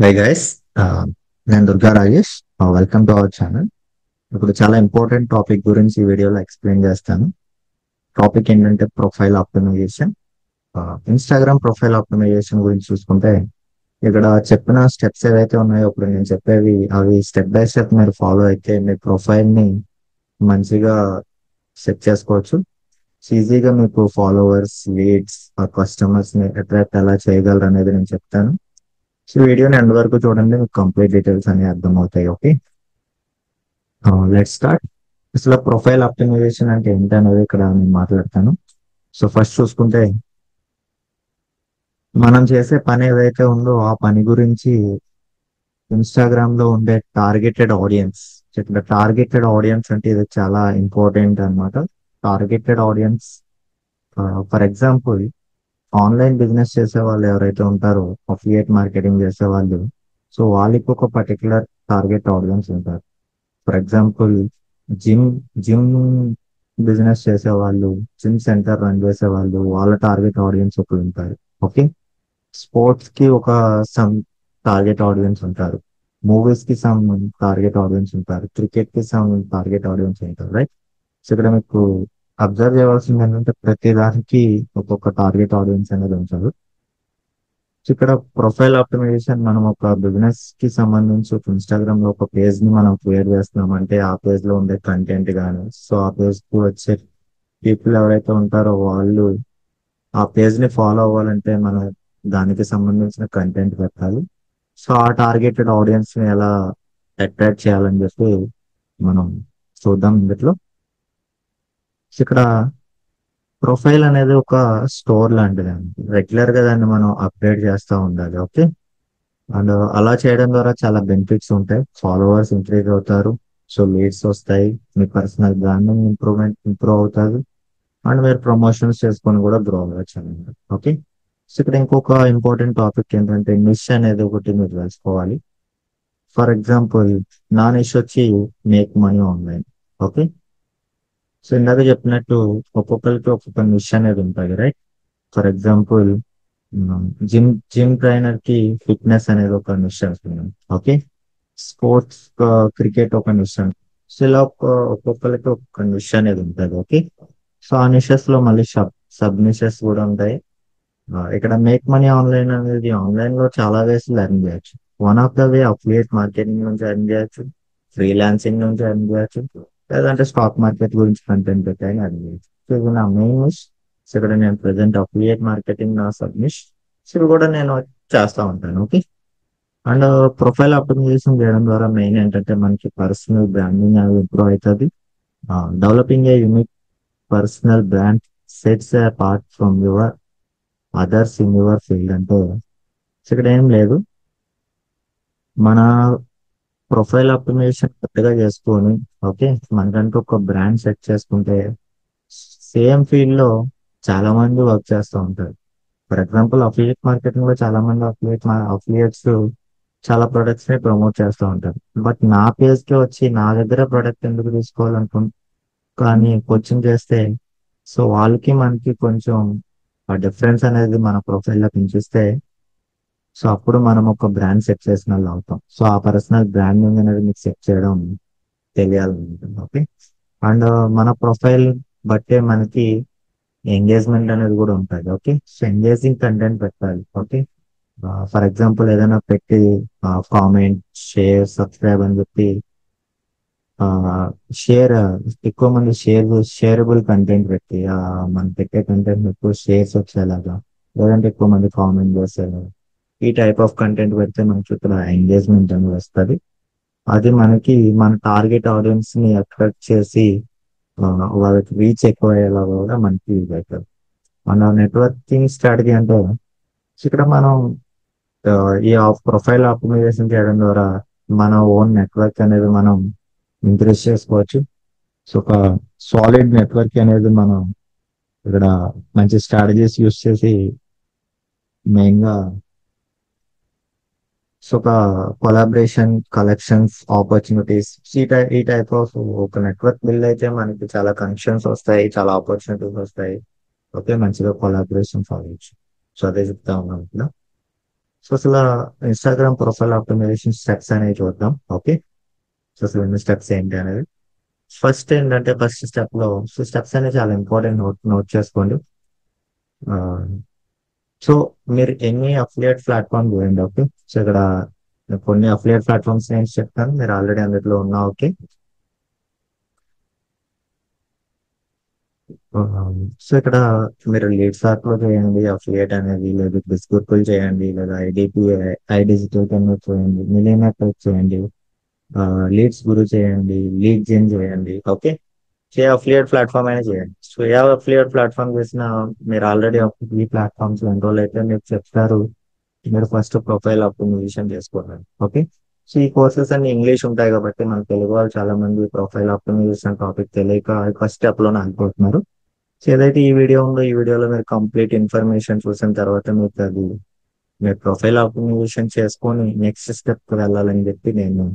Hi guys, నేను Durga Rajesh. Welcome to our channel. ఇప్పుడు చాలా ఇంపార్టెంట్ టాపిక్ గురించి ఈ వీడియోలో ఎక్స్ప్లెయిన్ చేస్తాను. టాపిక్ ఏంటంటే profile optimisation. Instagram profile optimisation గురించి చూసుకుంటే ఇక్కడ చెప్పిన స్టెప్స్ ఏవైతే ఉన్నాయో ఇప్పుడు నేను చెప్పేవి అవి స్టెప్ బై స్టెప్ మీరు ఫాలో అయితే మీ ప్రొఫైల్ ని మంచిగా సెట్ చేసుకోవచ్చు. ఈజీగా మీకు ఫాలోవర్స్, లీడ్స్, కస్టమర్స్ ని అట్రాక్ట్ ఎలా చేయగలరు అనేది నేను చెప్తాను. సో వీడియోని ఎండ్ వరకు చూడండి, మీకు కంప్లీట్ డీటెయిల్స్ అన్ని అర్థమవుతాయి. Okay, let start. అసలు ప్రొఫైల్ ఆప్టిమైజేషన్ అంటే ఏంటి అనేది ఇక్కడ నేను మాట్లాడతాను. సో ఫస్ట్ చూసుకుంటే మనం చేసే పని ఏదైతే ఉందో ఆ పని గురించి ఇన్స్టాగ్రామ్ లో ఉండే టార్గెటెడ్ ఆడియన్స్, ఇక్కడ టార్గెటెడ్ ఆడియన్స్ అంటే ఇది చాలా ఇంపార్టెంట్ అన్నమాట. Targeted audience, for example online business చేసే వాళ్ళు ఎవరైతే ఉంటారో, అఫిలియేట్ మార్కెటింగ్ చేసే వాళ్ళు, సో వాళ్ళకి ఒక పర్టికులర్ టార్గెట్ ఆడియన్స్ ఉంటారు. For example gym gym business చేసే వాళ్ళు, జిమ్ సెంటర్ రన్ చేసే వాళ్ళు, వాళ్ళ టార్గెట్ ఆడియన్స్ ఒకరు ఉంటారు. ఓకే, స్పోర్ట్స్ కి ఒక సమ్ టార్గెట్ ఆడియన్స్ ఉంటారు, మూవీస్ కి సమ్ టార్గెట్ ఆడియన్స్ ఉంటారు, క్రికెట్ కి సమ్ టార్గెట్ ఆడియన్స్ ఉంటారు, రైట్? సో ఇక్కడ మీకు అబ్జర్వ్ చేయవలసింది ఏంటంటే ప్రతి దానికి ఒక్కొక్క టార్గెట్ ఆడియన్స్ అనేది ఉంటారు. సో ఇక్కడ ప్రొఫైల్ ఆప్టిమైజేషన్, మనం ఒక బిజినెస్ కి సంబంధించి ఒక ఇన్స్టాగ్రామ్ లో ఒక పేజ్ ని మనం క్రియేట్ చేస్తున్నాం అంటే ఆ పేజ్ లో ఉండే కంటెంట్ కానీ, సో ఆ పేజ్ కు వచ్చే పీపుల్ ఎవరైతే ఉంటారో వాళ్ళు ఆ పేజ్ ని ఫాలో అవ్వాలంటే మనం దానికి సంబంధించిన కంటెంట్ పెట్టాలి. సో ఆ టార్గెటెడ్ ఆడియన్స్ ని ఎలా అట్రాక్ట్ చేయాలని చెప్పి మనం చూద్దాం ఇందులో. సో ఇక్కడ ప్రొఫైల్ అనేది ఒక స్టోర్ లాంటిది అండి. రెగ్యులర్ గా దాన్ని మనం అప్డేట్ చేస్తూ ఉండాలి. ఓకే, అండ్ అలా చేయడం ద్వారా చాలా బెనిఫిట్స్ ఉంటాయి. ఫాలోవర్స్ ఇంక్రీజ్ అవుతారు, సో లీడ్స్ వస్తాయి, మీ పర్సనల్ బ్రాండింగ్ ఇంప్రూవ్ అవుతుంది, అండ్ మీరు ప్రమోషన్స్ చేసుకొని కూడా గ్రో అవ్వచ్చు అనమాట. ఓకే, సో ఇక్కడ ఇంకొక ఇంపార్టెంట్ టాపిక్ ఏంటంటే నిష్ అనేది ఒకటి మీరు తెలుసుకోవాలి. ఫర్ ఎగ్జాంపుల్ నా నిష్ వచ్చి make money online. Okay, so ఇందాక చెప్పినట్టు ఒక్కొక్కరికి ఒక్కొక్క నిష్ అనేది ఉంటుంది, right? For example gym gym trainer కి ఫిట్నెస్ అనేది ఒక నిష్ ఉంటుంది. ఓకే, స్పోర్ట్స్, క్రికెట్ ఒక నిష్ ఉంటుంది. సో ఇలా ఒక్కొక్కరికి ఒక్కొక్క నిష్ అనేది ఉంటుంది. ఓకే, సో ఆ నిషెస్ లో మళ్ళీ సబ్ నిషెస్ కూడా ఉంటాయి. ఇక్కడ మేక్ మనీ ఆన్లైన్ అనేది ఆన్లైన్ లో చాలా వేస్ ఎర్న్ చేయొచ్చు. One of the way affiliate marketing నుంచి ఎర్న్ చేయొచ్చు, ఫ్రీలాన్సింగ్ నుంచి ఎర్న్ చేయొచ్చు, లేదంటే స్టాక్ మార్కెట్ గురించి కంటెంట్ పెట్టాయని ఎర్న్ చేయొచ్చు. సో ఇది నా మెయిన్ నిష్. సో ఇక్కడ నేను ప్రెసెంట్ అఫిలియేట్ మార్కెటింగ్ నా సబ్ నిష్. సో ఇవి కూడా నేను చేస్తా ఉంటాను. ఓకే, అండ్ ప్రొఫైల్ ఆప్టిమైజేషన్ చేయడం ద్వారా మెయిన్ ఏంటంటే మనకి పర్సనల్ బ్రాండింగ్ అనేది ఇంప్రూవ్ అవుతుంది. Developing a unique personal brand sets apart from your others in your field అంటే, సో ఇక్కడ ఏం లేదు, మన ప్రొఫైల్ ఆప్టిమైజేషన్ పెద్దగా చేసుకొని, ఓకే, మనకంటూ ఒక బ్రాండ్ సెట్ చేసుకుంటే సేమ్ ఫీల్డ్ లో చాలా మంది వర్క్ చేస్తూ ఉంటారు. ఫర్ ఎగ్జాంపుల్ అఫిలియేట్ మార్కెటింగ్ లో చాలా మంది అఫిలియేట్స్ చాలా ప్రొడక్ట్స్ ని ప్రమోట్ చేస్తూ ఉంటారు. బట్ నా పేజ్ కి వచ్చి నా దగ్గర ప్రొడక్ట్ ఎందుకు కానీ కోచింగ్ చేస్తే, సో వాళ్ళకి మనకి కొంచెం ఆ డిఫరెన్స్ అనేది మన ప్రొఫైల్లో పెంచిస్తే, సో అప్పుడు మనం ఒక బ్రాండ్ సెట్ చేసిన వాళ్ళు అవుతాం. సో ఆ పర్సనల్ బ్రాండింగ్ అనేది మీకు సెట్ చేయడం తెలియాలనుకుంటుంది. ఓకే, అండ్ మన ప్రొఫైల్ బట్టే మనకి ఎంగేజ్మెంట్ అనేది కూడా ఉంటుంది. ఓకే, సో ఎంగేజింగ్ కంటెంట్ పెట్టాలి. ఓకే, ఫర్ ఎగ్జాంపుల్ ఏదైనా పెట్టి కామెంట్, షేర్, సబ్స్క్రైబ్ అని చెప్పి షేర్, ఎక్కువ మంది షేరబుల్ కంటెంట్ పెట్టి మనం పెట్టే కంటెంట్ ఎక్కువ షేర్స్ వచ్చేలాగా, లేదంటే ఎక్కువ మంది కామెంట్ చేసేలాగా ఈ టైప్ ఆఫ్ కంటెంట్ పెడితే మనకి ఇక్కడ ఎంగేజ్మెంట్ అనేది వస్తుంది. అది మనకి మన టార్గెట్ ఆడియన్స్ ని అట్రాక్ట్ చేసి ఆ, వాళ్ళకి రీచ్ ఎక్కువ అయ్యేలాగా కూడా మనకి యూజ్ అవుతుంది. మన నెట్వర్కింగ్ స్ట్రాటజీ అంటే, ఇక్కడ మనం ఆ, ఈ ప్రొఫైల్ ఆప్టిమైజేషన్ చేయడం ద్వారా మన ఓన్ నెట్వర్క్ అనేది మనం ఇంక్రీజ్ చేసుకోవచ్చు. సో ఒక సాలిడ్ నెట్వర్క్ అనేది మనం ఇక్కడ మంచి స్ట్రాటజీస్ యూస్ చేసి మెయిన్ గా, సో ఒక కొలాబరేషన్, కలెక్షన్స్, ఆపర్చునిటీస్, ఈ టైప్ ఆఫ్ ఒక నెట్వర్క్ బిల్డ్ అయితే మనకి చాలా కనెక్షన్స్ వస్తాయి, చాలా ఆపర్చునిటీస్ వస్తాయి. ఓకే, మంచిగా కొలాబరేషన్ అవ్వచ్చు. సో అదే చెప్తా ఉన్నాను ఇక్కడ. సో అసలు ఇన్స్టాగ్రామ్ ప్రొఫైల్ ఆప్టిమైజేషన్ స్టెప్స్ అనేవి చూద్దాం. ఓకే, సో అసలు ఎన్ని స్టెప్స్ ఏంటి అనేది. ఫస్ట్ ఏంటంటే ఫస్ట్ స్టెప్ లో, సో స్టెప్స్ అనేవి చాలా ఇంపార్టెంట్, నోట్ నోట్ చేసుకోండి. ఆ, సో మీరు ఎన్ని అఫిలియేట్ ప్లాట్ఫామ్ చూడండి. ఓకే, సో ఇక్కడ కొన్ని అఫిలియేట్ ప్లాట్ఫామ్స్ నేను చెప్తాను, మీరు ఆల్రెడీ అందులో ఉన్నా. ఓకే, సో ఇక్కడ మీరు లీడ్ సార్ట్ లో చేయండి అఫిలియేట్ అనేది, లేదా బిస్గుర్కుల్ చేయండి, లేదా ఐడిపి ఐ డిజిటల్ కన్వర్ట్ చేయండి, మిలియనర్ టైప్ చేయండి, లీడ్స్ గురు చేయండి, లీడ్ జెన్ చేయండి. ఓకే, ఏ అఫిలియేట్ ప్లాట్ఫామ్ అయినా చేయండి. సో ఏ అఫిలియేట్ ప్లాట్ఫామ్ చేసినా మీరు ఆల్రెడీ ఈ ప్లాట్ఫామ్స్ ఎన్రోల్ అయితే మీకు చెప్తారు, మీరు ఫస్ట్ ప్రొఫైల్ ఆప్టిమైజేషన్ చేసుకోవాలి. ఓకే, సో ఈ కోర్సెస్ అన్ని ఇంగ్లీష్ ఉంటాయి కాబట్టి మన తెలుగు వాళ్ళు చాలా మంది ప్రొఫైల్ ఆప్టిమైజేషన్ టాపిక్ తెలియక ఫస్ట్ స్టెప్ లోనే అనుకుంటున్నారు. సో ఏదైతే ఈ వీడియో ఉందో, ఈ వీడియోలో మీరు కంప్లీట్ ఇన్ఫర్మేషన్ చూసిన తర్వాత మీకు అది మీరు ప్రొఫైల్ ఆప్టిమైజేషన్ చేసుకొని నెక్స్ట్ స్టెప్ వెళ్ళాలని చెప్పి నేను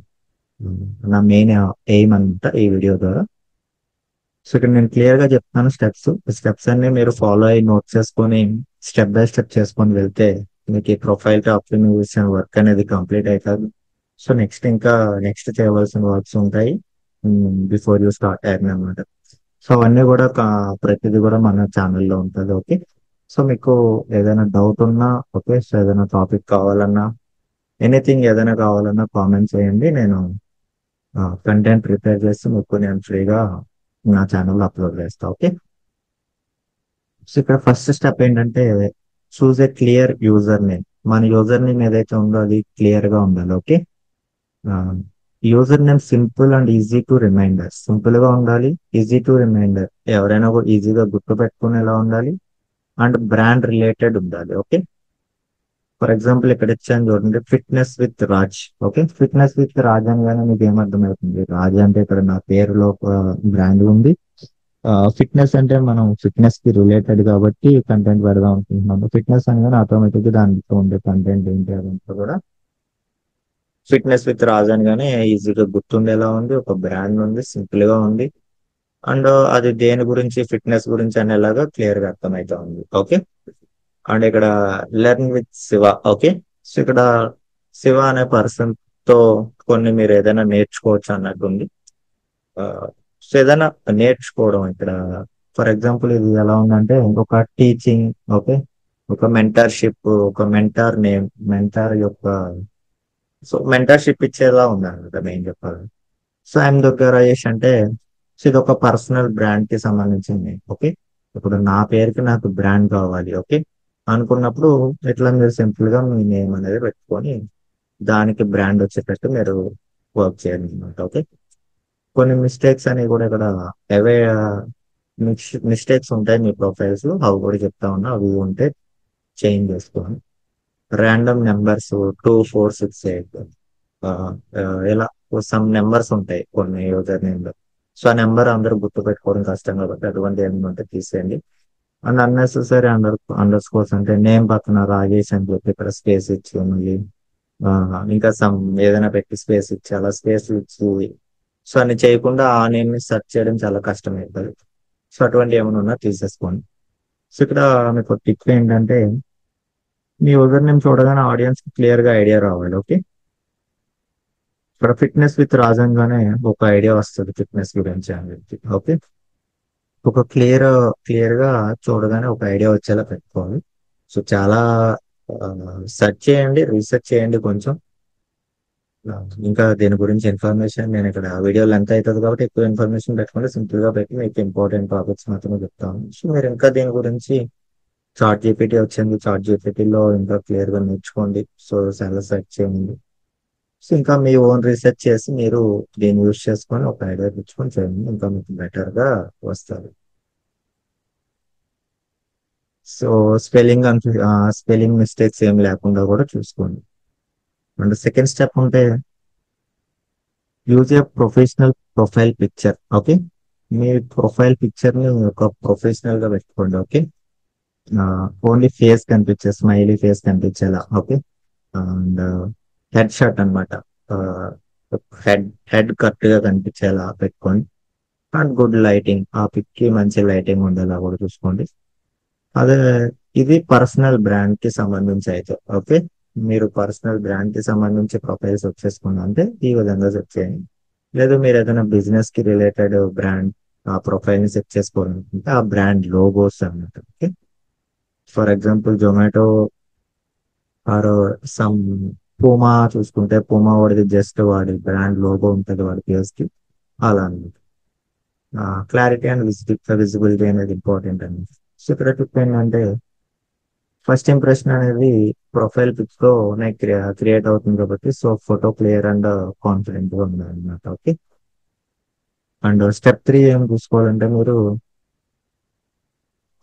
నా మెయిన్ ఎయిమ్ అనమాట ఈ వీడియో ద్వారా. సో ఇక్కడ నేను క్లియర్ గా చెప్తాను స్టెప్స్. స్టెప్స్ అన్ని మీరు ఫాలో అయ్యి నోట్ చేసుకొని స్టెప్ బై స్టెప్ చేసుకొని వెళ్తే మీకు ఈ ప్రొఫైల్ ఆప్టిమైజేషన్ వర్క్ అనేది కంప్లీట్ అవుతుంది. సో నెక్స్ట్ ఇంకా నెక్స్ట్ చేయవలసిన వర్క్స్ ఉంటాయి బిఫోర్ యూ స్టార్ట్ అయ్యాయి అనమాట. సో అవన్నీ కూడా ప్రతిదీ కూడా మన ఛానల్లో ఉంటుంది. ఓకే, సో మీకు ఏదైనా డౌట్ ఉన్నా, ఓకే, సో ఏదైనా టాపిక్ కావాలన్నా, ఎనీథింగ్ ఏదైనా కావాలన్నా కామెంట్ చేయండి. నేను కంటెంట్ ప్రిపేర్ చేసి మీకు నేను ఫ్రీగా నా ఛానల్లో అప్లోడ్ చేస్తా. ఓకే, సో ఇక్కడ ఫస్ట్ స్టెప్ ఏంటంటే choose a clear user name. మన యూజర్ నేమ్ ఏదైతే ఉందో అది క్లియర్ గా ఉండాలి. Okay, user name simple and easy to reminder. Simple గా ఉండాలి, ఈజీ టు రిమైండర్, ఎవరైనా కూడా ఈజీగా గుర్తు పెట్టుకునేలా ఉండాలి, అండ్ బ్రాండ్ రిలేటెడ్ ఉండాలి. ఓకే, ఫర్ ఎగ్జాంపుల్ ఇక్కడ ఇచ్చాను చూడండి, fitness with Raj. Okay, fitness with Raj అనగానే మీకు ఏమర్థమవుతుంది, రాజ్ అంటే ఇక్కడ నా పేరులో ఒక బ్రాండ్ ఉంది. ఫిట్నెస్ అంటే మనం ఫిట్నెస్ కి రిలేటెడ్ కాబట్టి కంటెంట్ పెడదాం అనుకుంటున్నాము. ఫిట్నెస్ అనగానే ఆటోమేటిక్ గా దాంట్లో ఉండే కంటెంట్ ఏంటి అదంతా కూడా ఫిట్నెస్ విత్ రాజ్ అనగానే ఈజీగా గుర్తుండేలా ఉంది, ఒక బ్రాండ్ ఉంది, సింపుల్ గా ఉంది, అండ్ అది దేని గురించి, ఫిట్నెస్ గురించి అనేలాగా క్లియర్ గా అర్థమైతా ఉంది. ఓకే, అండ్ ఇక్కడ learn with Shiva. Okay, so ఇక్కడ శివ అనే పర్సన్ తో కొన్ని మీరు ఏదైనా నేర్చుకోవచ్చు అన్నట్టుంది. సో ఏదైనా నేర్చుకోవడం ఇక్కడ, ఫర్ ఎగ్జాంపుల్ ఇది ఎలా ఉందంటే ఒక టీచింగ్, ఓకే, ఒక మెంటర్షిప్, ఒక మెంటార్ నేమ్, మెంటార్ యొక్క, సో మెంటర్షిప్ ఇచ్చేలా ఉందన్నమాట మెయిన్ చెప్పాలి. సో ఐఎమ్ దుర్గా రాజేష్ అంటే, సో ఇది ఒక పర్సనల్ బ్రాండ్ కి సంబంధించింది. ఓకే, ఇప్పుడు నా పేరుకి నాకు బ్రాండ్ కావాలి. ఓకే, అనుకున్నప్పుడు ఎట్లా మీరు సింపుల్ గా మీ నేమ్ అనేది పెట్టుకొని దానికి బ్రాండ్ వచ్చేటట్టు మీరు వర్క్ చేయాలి అనమాట. ఓకే, కొన్ని మిస్టేక్స్ అనేవి కూడా ఇక్కడ అవే మిస్టేక్స్ ఉంటాయి మీ ప్రొఫైల్స్ లో, అవి కూడా చెప్తా ఉన్నా, అవి ఉంటే చేంజ్ చేసుకోండి. ర్యాండమ్ నెంబర్స్ 2468 ఇలా సమ్ నెంబర్స్ ఉంటాయి కొన్ని యూజర్ నేమ్ లో. సో ఆ నెంబర్ అందరూ గుర్తు పెట్టుకోవడం కష్టం కాబట్టి అటువంటి ఏమైనా ఉంటే తీసేయండి. అండ్ అన్నెసెసరీ అండర్ స్కోర్స్ అంటే నేమ్ పక్కన రాజేష్ అని చెప్పి ఇక్కడ స్పేస్ ఇచ్చి మళ్ళీ ఇంకా సమ్ ఏదైనా పెట్టి స్పేస్ ఇచ్చి అలా స్పేస్ ఇచ్చి, సో అన్ని చేయకుండా ఆ నేమ్ ని సెర్చ్ చేయడం చాలా కష్టం అవుతుంది. సో అటువంటి ఏమైనా ఉన్నా తీసేసుకోండి. సో ఇక్కడ మీకు టిప్ ఏంటంటే మీ యూజర్ నేమ్ చూడగానే ఆడియన్స్ కి క్లియర్ గా ఐడియా రావాలి. ఓకే, ఇక్కడ ఫిట్నెస్ విత్ రాజంగానే ఒక ఐడియా వస్తుంది ఫిట్నెస్ గురించి అని చెప్పి. ఓకే, ఒక క్లియర్ గా చూడగానే ఒక ఐడియా వచ్చేలా పెట్టుకోవాలి. సో చాలా సెర్చ్ చేయండి, రీసెర్చ్ చేయండి కొంచెం. ఇంకా దీని గురించి ఇన్ఫర్మేషన్ నేను ఇక్కడ వీడియో లెంత్ అవుతుంది కాబట్టి ఎక్కువ ఇన్ఫర్మేషన్ పెట్టుకుంటే సింపుల్ గా పెట్టి మీకు ఇంపార్టెంట్ టాపిక్స్ మాత్రమే చెప్తాను. సో మీరు ఇంకా దీని గురించి చాట్ జీపీటీ వచ్చింది, చాట్ జీపీటీలో ఇంకా క్లియర్ గా నేర్చుకోండి. సో చాలా సెర్చ్ చేయండి. సో ఇంకా మీ ఓన్ రీసెర్చ్ చేసి మీరు దీన్ని యూజ్ చేసుకొని ఒక ఐడియా తెచ్చుకొని చేయండి, ఇంకా మీకు బెటర్ గా వస్తుంది. సో స్పెల్లింగ్ స్పెల్లింగ్ మిస్టేక్స్ ఏం లేకుండా కూడా చూసుకోండి. అండ్ సెకండ్ స్టెప్ ఉంటే use a professional profile picture. Okay, me profile picture ని ఒక ప్రొఫెషనల్ గా పెట్టుకోండి. ఓకే, ఓన్లీ ఫేస్ కనిపించే, స్మైలీ ఫేస్ కనిపించేలా. ఓకే, అండ్ హెడ్ షాట్ అనమాట, హెడ్ హెడ్ కరెక్ట్ గా కనిపించేలా పెట్టుకోండి. అండ్ గుడ్ లైటింగ్, ఆ పిక్ కి మంచి లైటింగ్ ఉండేలా కూడా చూసుకోండి. అదే ఇది పర్సనల్ బ్రాండ్ కి సంబంధించి అయితే. ఓకే, మీరు పర్సనల్ బ్రాండ్ కి సంబంధించి ప్రొఫైల్స్ వచ్చేసుకున్నా అంటే ఈ విధంగా సెట్ చేయండి. లేదా మీరు ఏదైనా బిజినెస్ కి రిలేటెడ్ బ్రాండ్ ఆ ప్రొఫైల్ ని సెట్ చేసుకోవాలనుకుంటే ఆ బ్రాండ్ లోగోస్ అన్నమాట. Okay, for example Zomato or some Puma చూసుకుంటే పూమా వాడిది జస్ట్ వాడి బ్రాండ్ లోగో ఉంటుంది వాడి పేజ్ కి, అలా అన్నమాట. క్లారిటీ అండ్ విజిబిలిటీ అనేది ఇంపార్టెంట్ అండి. సో ఇక్కడ టిప్ ఏంటంటే ఫస్ట్ ఇంప్రెషన్ అనేది ప్రొఫైల్ పిక్స్ లో క్రియేట్ అవుతుంది కాబట్టి so photo clear and confident గా ఉండాలి అనమాట. ఓకే, అండ్ స్టెప్ 3 ఏం చూసుకోవాలంటే మీరు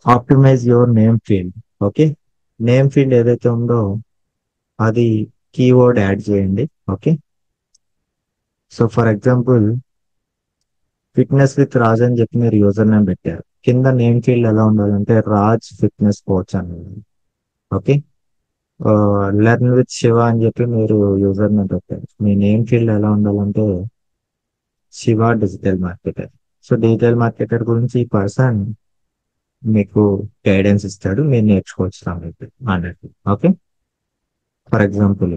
optimise your name field. Okay, name field ఏదైతే ఉందో అది కీవర్డ్ యాడ్ చేయండి. Okay, so for example fitness with Raj అని చెప్పి మీరు యూజర్ నేమ్ పెట్టారు, కింద నేమ్ ఫీల్డ్ ఎలా ఉండాలంటే రాజ్ ఫిట్నెస్ కోచ్ అని. ఓకే, లెర్న్ విత్ శివ అని చెప్పి మీరు యూజర్ నేమ్ పెట్టారు, మీ నేమ్ ఫీల్డ్ ఎలా ఉండాలంటే Shiva digital marketer. So digital marketer గురించి ఈ పర్సన్ మీకు గైడెన్స్ ఇస్తాడు, మీరు నేర్చుకోవచ్చు అన్నట్టు. ఓకే, ఫర్ ఎగ్జాంపుల్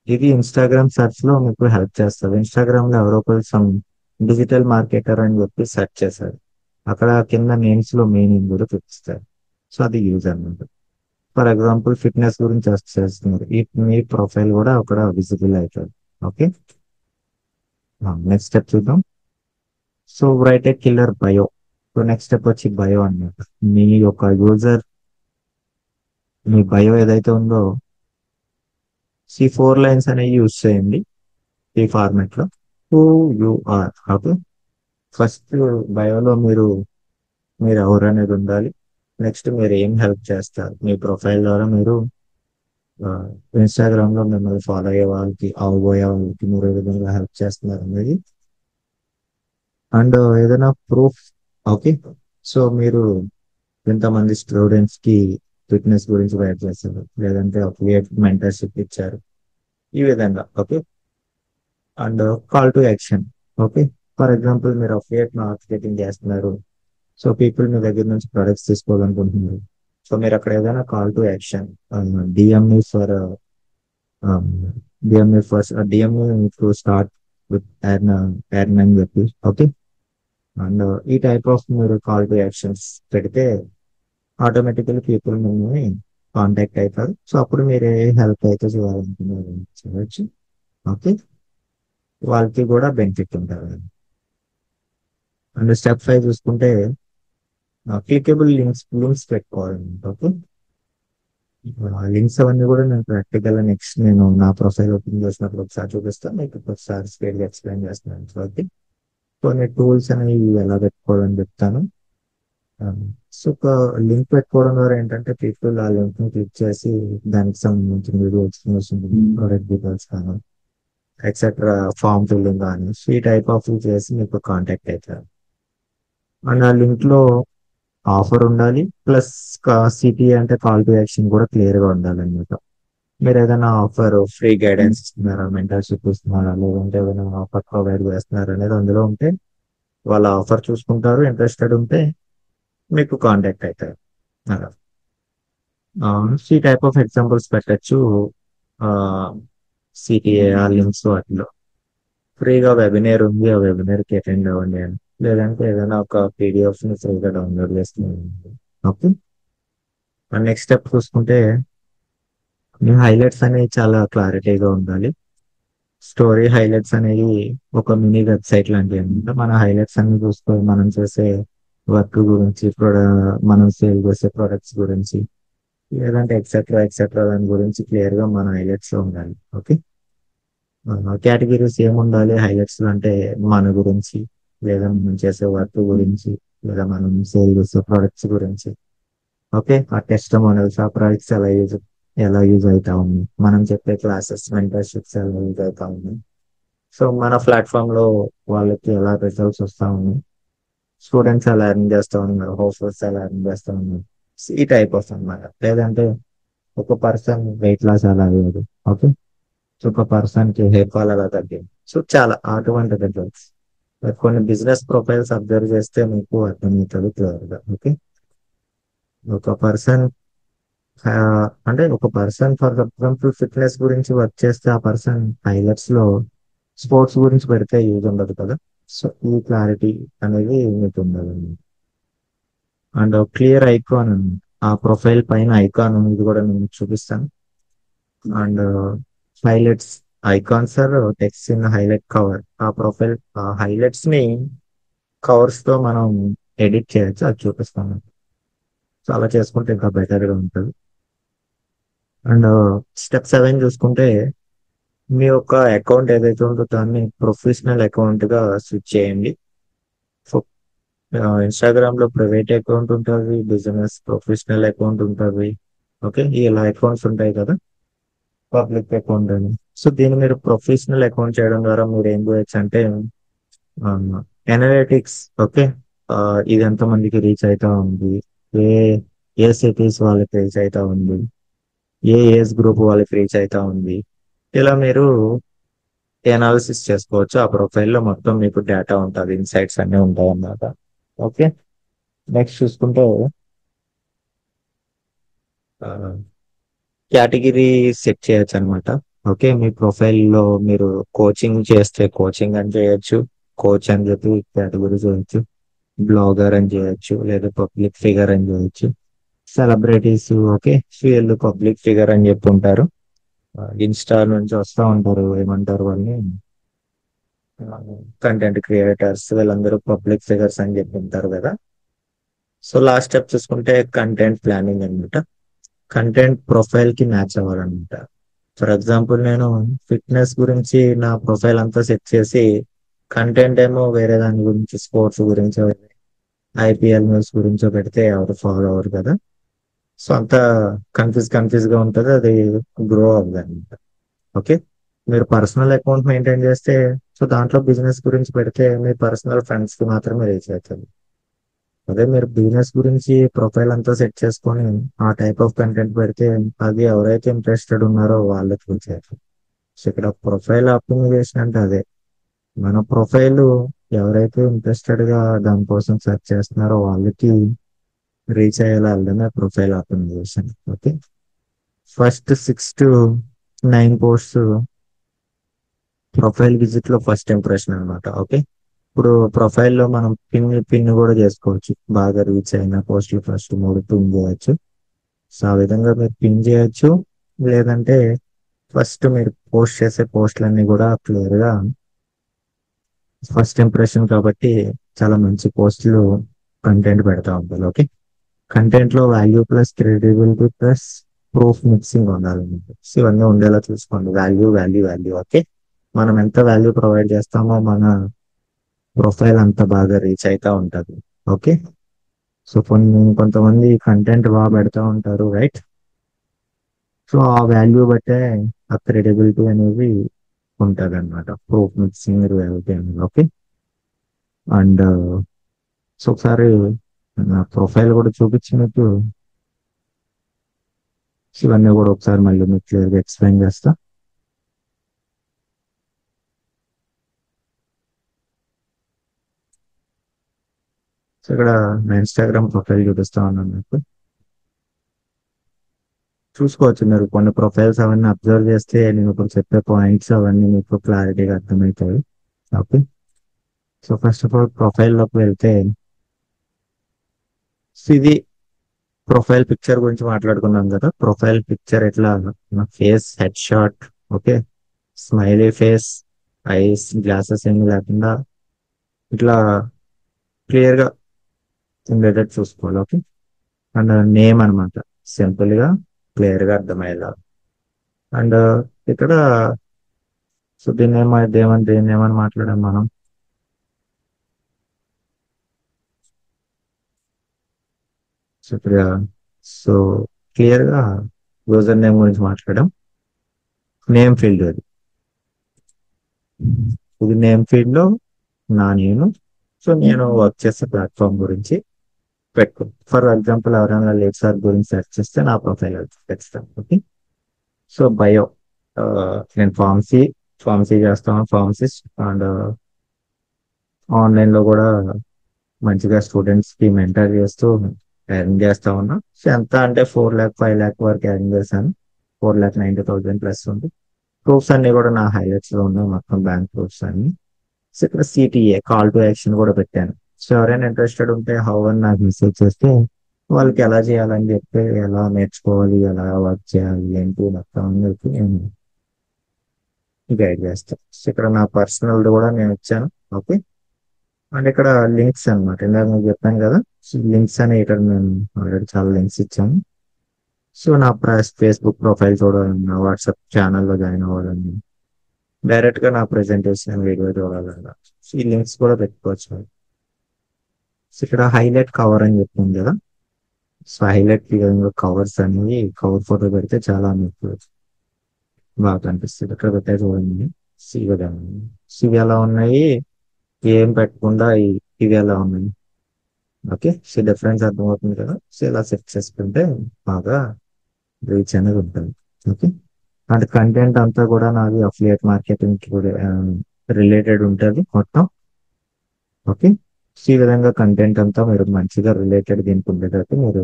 ఇది ఇన్స్టాగ్రామ్ సెర్చ్ లో మీకు హెల్ప్ చేస్తుంది. ఇన్స్టాగ్రామ్ లో ఎవరో ఒకరు సమ్ డిజిటల్ మార్కెటర్ అని చెప్పి సెర్చ్ చేశారు, అక్కడ కింద నేమ్స్ లో మీనింగ్ కూడా చూపిస్తారు. సో అది యూజ్ అన్నమాట. ఫర్ ఎగ్జాంపుల్ ఫిట్నెస్ గురించి సెర్చ్ చేస్తున్నారు, ఈ మీ ప్రొఫైల్ కూడా అక్కడ విజిబుల్ అవుతుంది. ఓకే, నెక్స్ట్ స్టెప్ చూద్దాం. సో రైట్ ఏ killer bio. So next step వచ్చి బయో అన్నమాట. మీ యొక్క యూజర్ మీ బయో ఏదైతే ఉందో C4 లైన్స్ అనేవి యూజ్ చేయండి ఈ ఫార్మాట్ లో. Who you are. Okay, first బయోలో మీరు ఎవరు అనేది ఉండాలి. నెక్స్ట్ మీరు ఏం హెల్ప్ చేస్తారు, మీ ప్రొఫైల్ ద్వారా మీరు ఇన్స్టాగ్రామ్ లో మిమ్మల్ని ఫాలో అయ్యే వాళ్ళకి అవబోయే వాళ్ళకి మీరు ఏ విధంగా హెల్ప్ చేస్తున్నారు అనేది, అండ్ ఏదైనా ప్రూఫ్. ఓకే, సో మీరు ఎంతమంది స్టూడెంట్స్ కి ఫిట్నెస్ గురించి గైడ్ చేస్తారు, లేదంటే అఫిలియేట్ మెంటర్షిప్ ఇచ్చారు, ఈ విధంగా. Okay, and call to action. Okay, for example మీరు అఫిలియేట్ మార్కెటింగ్ చేస్తున్నారు, సో పీపుల్ మీ దగ్గర నుంచి ప్రొడక్ట్స్ తీసుకోవాలనుకుంటున్నారు, సో మీరు అక్కడ ఏదైనా call to action DME for DME to start with earn అని చెప్పి. ఓకే, అండ్ ఈ టైప్ ఆఫ్ మీరు కాల్ టు యాక్షన్స్ పెడితే ఆటోమేటికల్ పీపుల్ మిమ్మల్ని కాంటాక్ట్ అవుతారు. సో అప్పుడు మీరు ఏ హెల్ప్ అయితే చేయాలనుకున్నారు చేయవచ్చు. ఓకే, వాళ్ళకి కూడా బెనిఫిట్ ఉంటుంది. అండ్ స్టెప్ 5 చూసుకుంటే క్లికబుల్ లింక్స్ పెట్టుకోవాలండి. ఓకే, లింక్స్ అవన్నీ కూడా నేను ప్రాక్టికల్ నెక్స్ట్ నేను నా ప్రొఫైల్ ఓపెన్ చేసినప్పుడు ఒకసారి చూపిస్తాను, మీకు ఒకసారి స్పీడ్ గా ఎక్స్ప్లెయిన్ చేస్తున్నాను. ఓకే, కొన్ని టూల్స్ అనేవి ఎలా పెట్టుకోవాలని చెప్తాను. సో ఒక లింక్ పెట్టుకోవడం ద్వారా ఏంటంటే పీపుల్ ఆ లింక్ ని క్లిక్ చేసి దానికి సంబంధించిన వీడియో ఎక్స్ప్లెనేషన్, ప్రొడక్ట్ డీటెయిల్స్ కానీ ఎక్సెట్రా ఫామ్ ఫిల్లింగ్ కానీ ఈ టైప్ ఆఫ్ చేసి మీకు కాంటాక్ట్ అవుతారు. అండ్ ఆ లింక్ లో ఆఫర్ ఉండాలి, ప్లస్ సిటీ అంటే కాల్ టు యాక్షన్ కూడా క్లియర్ గా ఉండాలి అనమాట. మీరు ఏదైనా ఆఫర్ ఫ్రీ గైడెన్స్ ఇస్తున్నారా, మెంటర్షిప్ ఇస్తున్నారా, లేదంటే ఏదైనా ఆఫర్ ప్రొవైడ్ చేస్తున్నారా అనేది అందులో ఉంటే వాళ్ళ ఆఫర్ చూసుకుంటారు, ఇంట్రెస్టెడ్ ఉంటే మీకు కాంటాక్ట్ అవుతారు. అలా ఈ టైప్ ఆఫ్ ఎగ్జాంపుల్స్ పెట్టచ్చు. సిటిఏ ఆ లింక్స్ వాటిలో ఫ్రీగా వెబినార్ ఉంది, ఆ వెబినార్ కి అటెండ్ అవ్వండి అని, లేదంటే ఏదైనా ఒక పీడిఎఫ్ ని ఫ్రీగా డౌన్లోడ్ చేసుకుని. ఓకే, నెక్స్ట్ స్టెప్ చూసుకుంటే మీ హైలైట్స్ అనేవి చాలా క్లారిటీగా ఉండాలి. స్టోరీ హైలైట్స్ అనేవి ఒక మినీ వెబ్సైట్ లాంటివి అనమాట. మన హైలైట్స్ అన్ని చూసుకొని మనం చేసే వర్క్ గురించి, మనం సేల్ చేసే ప్రొడక్ట్స్ గురించి, లేదంటే ఎక్సెట్రా ఎక్సెట్రా దాని గురించి క్లియర్ గా మన హైలైట్స్ లో ఉండాలి. ఓకే, కేటగిరీస్ ఏముండాలి హైలైట్స్ లో అంటే మన గురించి, లేదా మనం చేసే వర్క్ గురించి, లేదా మనం సేల్ చేసే ప్రొడక్ట్స్ గురించి. ఓకే, ఆ టెస్టిమోనియల్స్ ఆ ప్రొడక్ట్స్ ఎలా యూజ్ అవుతా ఉంది, మనం చెప్పే క్లాసెస్ మెంటర్షిప్స్ ఎలా యూజ్ అవుతా ఉంది, సో మన ప్లాట్ఫామ్ లో వాళ్ళకి ఎలా రిజల్ట్స్ వస్తా ఉన్నాయి, స్టూడెంట్స్ ఎలా ఎర్న్ చేస్తా ఉన్నారు, హౌస్ ఎలా ఎర్న్ చేస్తా ఉన్నారు, ఈ టైప్ ఆఫ్ అన్నమాట. లేదంటే ఒక పర్సన్ వెయిట్ లాస్ ఎలా అయ్యారు. ఓకే, సో ఒక పర్సన్ కి హెయిర్ ఫాల్ ఎలా తగ్గింది, సో చాలా అటువంటి రిజల్ట్స్. కొన్ని బిజినెస్ ప్రొఫైల్స్ అబ్జర్వ్ చేస్తే మీకు అర్థమవుతుంది క్లియర్గా. ఓకే, ఒక పర్సన్ అంటే ఒక పర్సన్ ఫర్ ఎగ్జాంపుల్ ఫిట్నెస్ గురించి వర్క్ చేస్తే ఆ పర్సన్ హైలైట్స్ లో స్పోర్ట్స్ గురించి పెడితే యూజ్ ఉండదు కదా. సో ఈ క్లారిటీ అనేది మీకు ఉండాలండి. అండ్ క్లియర్ ఐకాన్, ఆ ప్రొఫైల్ పైన ఐకాన్ ఇది కూడా నేను చూపిస్తాను. And highlights icons or text in highlight cover. ఆ ప్రొఫైల్ హైలైట్స్ ని కవర్స్ తో మనం ఎడిట్ చేయొచ్చు, అది చూపిస్తాను. సో అలా చేసుకుంటే ఇంకా బెటర్ గా ఉంటుంది. అండ్ స్టెప్ 7 చూసుకుంటే మీ యొక్క అకౌంట్ ఏదైతే ఉందో దాన్ని ప్రొఫెషనల్ అకౌంట్ గా స్విచ్ చేయండి. సో ఇన్స్టాగ్రామ్ లో ప్రైవేట్ అకౌంట్ ఉంటుంది, బిజినెస్ ప్రొఫెషనల్ అకౌంట్ ఉంటుంది. ఓకే, ఇలా అకౌంట్స్ ఉంటాయి కదా, పబ్లిక్ అకౌంట్ అని. సో దీన్ని మీరు ప్రొఫెషనల్ అకౌంట్ చేయడం ద్వారా మీరు ఏం చేయొచ్చు అంటే అనలిటిక్స్. ఓకే, ఇది ఎంత మందికి రీచ్ అవుతా ఉంది, ఏ ఏ సిటీస్ వాళ్ళకి రీచ్ అవుతా ఉంది, ఏ ఏజ్ గ్రూప్ వాళ్ళకి రీచ్ అవుతా ఉంది, ఇలా మీరు ఎనాలిసిస్ చేసుకోవచ్చు. ఆ ప్రొఫైల్లో మొత్తం మీకు డేటా ఉంటుంది, ఇన్సైట్స్ అన్నీ ఉంటాయి అన్నమాట. ఓకే, నెక్స్ట్ చూసుకుంటే కేటగిరీ సెట్ చేయొచ్చు అనమాట. ఓకే, మీ ప్రొఫైల్లో మీరు కోచింగ్ చేస్తే కోచింగ్ అని చేయొచ్చు, కోచ్ అని చెప్పి కేటగిరీ చేయొచ్చు, బ్లాగర్ అని చేయొచ్చు, లేదా పబ్లిక్ ఫిగర్ అని చేయొచ్చు. సెలబ్రిటీస్ ఓకే, వీళ్ళు పబ్లిక్ ఫిగర్ అని చెప్పి ఉంటారు. ఇన్స్టా నుంచి వస్తూ ఉంటారు, ఏమంటారు వాళ్ళని, కంటెంట్ క్రియేటర్స్, వీళ్ళందరూ పబ్లిక్ ఫిగర్స్ అని చెప్పి ఉంటారు కదా. సో లాస్ట్ స్టెప్ చూసుకుంటే కంటెంట్ ప్లానింగ్ అనమాట. కంటెంట్ ప్రొఫైల్ కి మ్యాచ్ అవ్వాలన్నమాట. ఫర్ ఎగ్జాంపుల్ నేను ఫిట్నెస్ గురించి నా ప్రొఫైల్ అంతా సెట్ చేసి కంటెంట్ ఏమో వేరే దాని గురించి, స్పోర్ట్స్ గురించి, ఐపీఎల్ న్యూస్ గురించో పెడితే ఎవరు ఫాలో అవ్వరు కదా. సో అంతా కన్ఫ్యూజ్ గా ఉంటుంది, అది గ్రో అవ్వదు అనమాట. ఓకే, మీరు పర్సనల్ అకౌంట్ మెయింటైన్ చేస్తే, సో దాంట్లో బిజినెస్ గురించి పెడితే మీ పర్సనల్ ఫ్రెండ్స్ కి మాత్రమే రీచ్ అవుతుంది. అదే మీరు బిజినెస్ గురించి ప్రొఫైల్ అంతా సెట్ చేసుకొని ఆ టైప్ ఆఫ్ కంటెంట్ పెడితే అది ఎవరైతే ఇంట్రెస్టెడ్ ఉన్నారో వాళ్ళకి రీచ్ అవుతుంది. సో ఇక్కడ ప్రొఫైల్ ఆప్టిమైజేషన్ అంటే అదే, మన ప్రొఫైల్ ఎవరైతే ఇంట్రెస్టెడ్ గా దానికోసం సెర్చ్ చేస్తున్నారో వాళ్ళకి రీచ్ అయ్యేలా వెళ్ళడమే profile optimisation. Okay, first 6 to 9 post profile visit లో ఫస్ట్ ఇంప్రెషన్ అన్నమాట. ఓకే, ఇప్పుడు ప్రొఫైల్లో మనం పిన్ కూడా చేసుకోవచ్చు, బాగా రీచ్ అయిన పోస్టులు ఫస్ట్ 3 పిన్ చేయొచ్చు. సో ఆ విధంగా మీరు పిన్ చేయొచ్చు. లేదంటే ఫస్ట్ మీరు పోస్ట్ చేసే పోస్టులన్నీ కూడా క్లియర్ గా ఫస్ట్ ఇంప్రెషన్ కాబట్టి చాలా మంచి పోస్టులు కంటెంట్ పెడతా ఉంటారు. ఓకే, కంటెంట్ లో value plus credibility plus proof mixing ఉండాలన్నమాట. సో ఇవన్నీ ఉండేలా చూసుకోండి, వాల్యూ వాల్యూ వాల్యూ. ఓకే, మనం ఎంత వాల్యూ ప్రొవైడ్ చేస్తామో మన ప్రొఫైల్ అంత బాగా రీచ్ అవుతా ఉంటది. ఓకే, సో కొంతమంది కంటెంట్ బాగా పెడతా ఉంటారు, రైట్. సో ఆ వాల్యూ బట్టే ఆ క్రెడిబిలిటీ అనేది ఉంటది అనమాట, ప్రూఫ్ మిక్సింగ్ రియాలిటీ అనేది. ఓకే, అండ్ సో ఒకసారి నా ప్రొఫైల్ కూడా చూపించినట్టు ఇవన్నీ కూడా ఒకసారి మళ్ళీ మీకు క్లియర్గా ఎక్స్ప్లెయిన్ చేస్తా. సో ఇక్కడ నా ఇన్స్టాగ్రామ్ ప్రొఫైల్ చూపిస్తా ఉన్నాను మీకు, చూసుకోవచ్చు మీరు. కొన్ని ప్రొఫైల్స్ అవన్నీ అబ్జర్వ్ చేస్తే నేను ఇప్పుడు చెప్పే పాయింట్స్ అవన్నీ మీకు క్లారిటీగా అర్థమవుతాయి. Okay, so first of all profile లోకి వెళ్తే, సో ఇది ప్రొఫైల్ పిక్చర్ గురించి మాట్లాడుకున్నాం కదా. ప్రొఫైల్ పిక్చర్ ఎట్లా, face head shot, okay, smiley face, ice glasses ఏమి లేకుండా ఇట్లా క్లియర్ గా ఉండేటట్టు చూసుకోవాలి. ఓకే, అండ్ నేమ్ అనమాట, సింపుల్ గా క్లియర్ గా అర్థమయ్యేలా. అండ్ ఇక్కడ సో దీన్ని ఏమని మాట్లాడాం మనం, సో ఇక్కడ సో క్లియర్ గా యూజర్ నేమ్ గురించి మాట్లాడాం. నేమ్ ఫీల్డ్ అది, ఇది నేమ్ ఫీల్డ్ లో నా నేను, సో నేను వర్క్ చేసే ప్లాట్ఫామ్ గురించి పెట్టుకో. ఫర్ ఎగ్జాంపుల్ ఎవరైనా లేట్ సార్ గురించి సెర్చ్ చేస్తే నా ప్రొఫైల్ ఖచ్చితంగా. ఓకే, సో బయో, నేను ఫార్మసీ చేస్తాను, ఫార్మసిస్ట్. అండ్ ఆన్లైన్ లో కూడా మంచిగా స్టూడెంట్స్ కి మెంటర్ చేస్తూ ఎర్న్ చేస్తా ఉన్నా. సో ఎంత అంటే 4 lakh 5 lakh వరకు ఎర్న్ చేశాను. 4,90,000 ప్లస్ ఉంది. ప్రూఫ్స్ అన్ని కూడా నా హైలైట్స్ లో ఉన్నాయి, మొత్తం బ్యాంక్ ప్రూఫ్స్ అన్ని. సో ఇక్కడ సిటిఏ కాల్ టు యాక్షన్ కూడా పెట్టాను. సో ఎవరైనా ఇంట్రెస్టెడ్ ఉంటే హౌ అని నాకు మెసేజ్ చేస్తే వాళ్ళకి ఎలా చేయాలని చెప్పి, ఎలా నేర్చుకోవాలి, ఎలా వర్క్ చేయాలి ఏంటి మొత్తం అని చెప్పి నేను గైడ్ చేస్తాను. సో ఇక్కడ నా పర్సనల్ కూడా నేను ఇచ్చాను. ఓకే. అండ్ ఇక్కడ లింక్స్ అన్నమాట, ఇందాక మీకు చెప్పాను కదా. సో లింక్స్ అని ఇక్కడ నేను ఆల్రెడీ చాలా లింక్స్ ఇచ్చాను. సో నా ఫేస్బుక్ ప్రొఫైల్ చూడాలన్నా, వాట్సాప్ ఛానల్లో జాయిన్ అవ్వాలన్నా, డైరెక్ట్ గా నా ప్రెజెంటేషన్ వీడియో చూడాలన్నా ఈ లింక్స్ కూడా పెట్టుకోవచ్చు. సో ఇక్కడ హైలైట్ కవర్ అని చెప్తుంది కదా. సో హైలైట్ విధంగా కవర్స్ అనేవి, కవర్ ఫోటో పెడితే చాలా మీకు బాగా కనిపిస్తుంది. ఇక్కడ పెట్టే చూడండి. సివి సివి ఎలా ఉన్నాయి, ఏం పెట్టకుండా ఇవి ఎలా ఉన్నాయి. ఓకే. సో డిఫరెన్స్ అర్థమవుతుంది కదా. సో ఇలా సెట్ చేసుకుంటే బాగా రీచ్ అనేది ఉంటుంది. ఓకే. అంటే కంటెంట్ అంతా కూడా నాది అఫిలియేట్ మార్కెటింగ్ కి రిలేటెడ్ ఉంటుంది మొత్తం. ఓకే. సో ఈ విధంగా కంటెంట్ అంతా మీరు మంచిగా రిలేటెడ్ దీనికి ఉండేటట్టు మీరు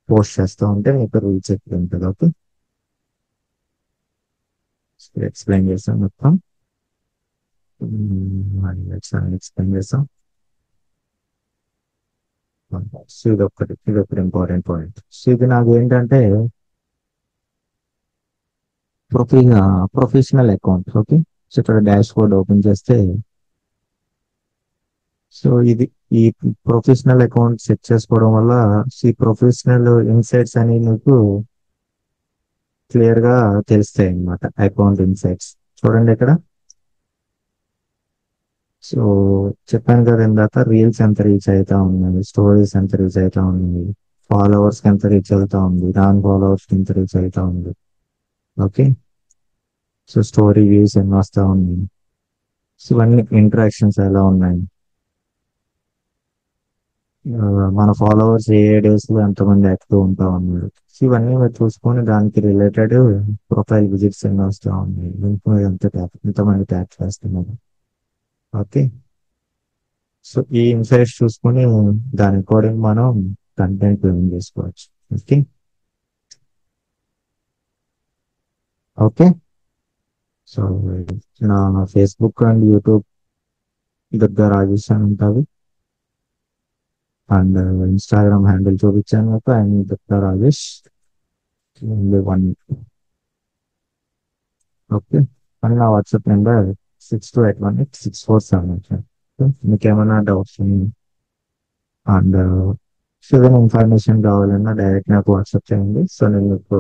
పోస్ట్ చేస్తూ ఉంటే మీకు రీచ్ ఎక్కువ ఉంటుంది. ఓకే. ఎక్స్ప్లెయిన్ చేస్తాం మొత్తం. ఎక్స్ప్లెయిన్ చేస్తాం. సో ఇది ఒకటి ఇంపార్టెంట్ పాయింట్. సో ఇది నాకు ఏంటంటే ప్రొఫెషనల్ అకౌంట్. ఓకే. సో ఇక్కడ డాష్ బోర్డ్ ఓపెన్ చేస్తే, సో ఇది ఈ ప్రొఫెషనల్ అకౌంట్ సెట్ చేసుకోవడం వల్ల ఈ ప్రొఫెషనల్ ఇన్సైట్స్ అనేవి మీకు క్లియర్ గా తెలుస్తాయి అన్నమాట. అకౌంట్ ఇన్సైట్స్ చూడండి ఇక్కడ. సో చెప్పాను కదా ఇందాక, రీల్స్ ఎంత రీచ్ అవుతా ఉన్నాయి, స్టోరీస్ ఎంత రీచ్ అవుతా ఉన్నాయి, ఫాలోవర్స్ ఎంత రీచ్ అవుతా ఉంది, నాన్ ఫాలోవర్స్ ఎంత రీచ్ అవుతా ఉంది. ఓకే. సో స్టోరీ వ్యూస్ ఎన్ని వస్తా ఉన్నాయి, సో ఇవన్నీ ఇంటరాక్షన్స్ ఎలా ఉన్నాయి, మన ఫాలోవర్స్ ఏ డేస్ లో ఎంతమంది యాక్టివ్ ఉంటా ఉన్నారు. సో ఇవన్నీ మీరు చూసుకొని దానికి రిలేటెడ్ ప్రొఫైల్ విజిట్స్ ఎన్ని వస్తా ఉన్నాయి, లింక్ మీద ఎంతమంది ట్యాప్ చేస్తున్నారు. ఓకే. సో ఈ ఇన్సైట్స్ చూసుకొని దాని అకార్డింగ్ మనం కంటెంట్ ప్లాన్ చేసుకోవచ్చు. ఓకే. ఓకే. సో నా Facebook and YouTube Durga Rajesh అని ఉంటుంది. అండ్ ఇన్స్టాగ్రామ్ హ్యాండిల్ చూపించాను మీకు, and Durga Rajesh 1. Okay. And నా వాట్సాప్ నెంబర్ 62818647. మీకు ఏమైనా డౌట్స్ అండ్ ఏదైనా ఇన్ఫర్మేషన్ కావాలన్నా డైరెక్ట్ నాకు వాట్సాప్ చేయండి. సో నేను మీకు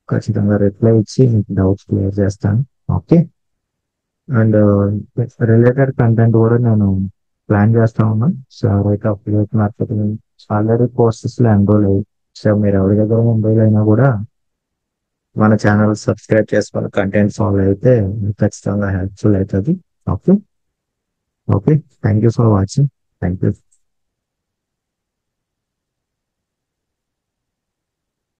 ఖచ్చితంగా రిప్లై ఇచ్చి మీకు డౌట్స్ క్లియర్ చేస్తాను. ఓకే. అండ్ రిలేటెడ్ కంటెంట్ కూడా నేను ప్లాన్ చేస్తా ఉన్నాను. సో ఎవరైతే అఫిలియేట్ మార్కెటింగ్ ఆల్రెడీ కోర్సెస్ లో ఎన్రోల్ అయ్యి, సో మీరు ఎవరి దగ్గర ఎంరోల్ అయినా కూడా మన ఛానల్ సబ్స్క్రైబ్ చేసుకుని కంటెంట్ ఫాలో అయితే మీకు ఖచ్చితంగా హెల్ప్ఫుల్ అవుతుంది. Okay. Okay. Thank you for watching. Thank you.